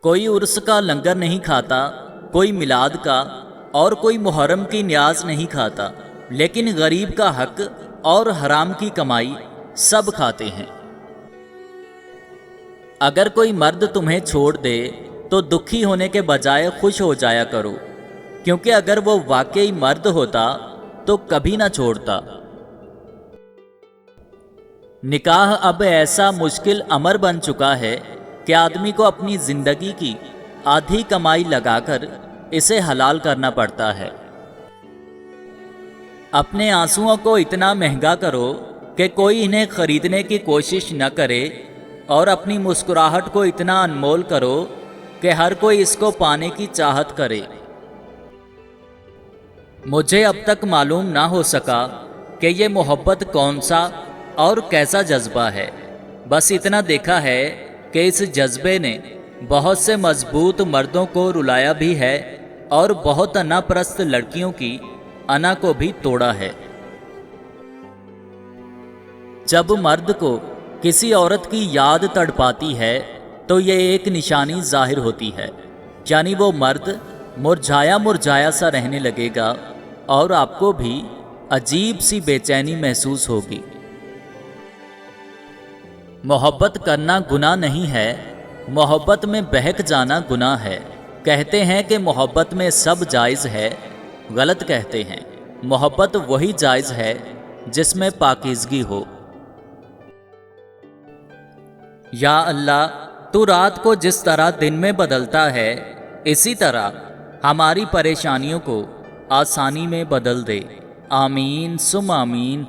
کوئی عرس کا لنگر نہیں کھاتا، کوئی میلاد کا اور کوئی محرم کی نیاز نہیں کھاتا، لیکن غریب کا حق اور حرام کی کمائی سب کھاتے ہیں۔ اگر کوئی مرد تمہیں چھوڑ دے تو دکھی ہونے کے بجائے خوش ہو جایا کرو، کیونکہ اگر وہ واقعی مرد ہوتا تو کبھی نہ چھوڑتا۔ نکاح اب ایسا مشکل امر بن چکا ہے کہ آدمی کو اپنی زندگی کی آدھی کمائی لگا کر اسے حلال کرنا پڑتا ہے۔ اپنے آنسوؤں کو اتنا مہنگا کرو کہ کوئی انہیں خریدنے کی کوشش نہ کرے، اور اپنی مسکراہٹ کو اتنا انمول کرو کہ ہر کوئی اس کو پانے کی چاہت کرے۔ مجھے اب تک معلوم نہ ہو سکا کہ یہ محبت کون سا اور کیسا جذبہ ہے، بس اتنا دیکھا ہے کہ اس جذبے نے بہت سے مضبوط مردوں کو رلایا بھی ہے اور بہت انا پرست لڑکیوں کی انا کو بھی توڑا ہے۔ جب مرد کو کسی عورت کی یاد تڑپاتی ہے تو یہ ایک نشانی ظاہر ہوتی ہے، یعنی وہ مرد مرجھایا مرجھایا سا رہنے لگے گا اور آپ کو بھی عجیب سی بے چینی محسوس ہوگی۔ محبت کرنا گناہ نہیں ہے، محبت میں بہک جانا گناہ ہے۔ کہتے ہیں کہ محبت میں سب جائز ہے، غلط کہتے ہیں۔ محبت وہی جائز ہے جس میں پاکیزگی ہو۔ یا اللہ، تو رات کو جس طرح دن میں بدلتا ہے اسی طرح ہماری پریشانیوں کو آسانی میں بدل دے۔ آمین ثم آمین۔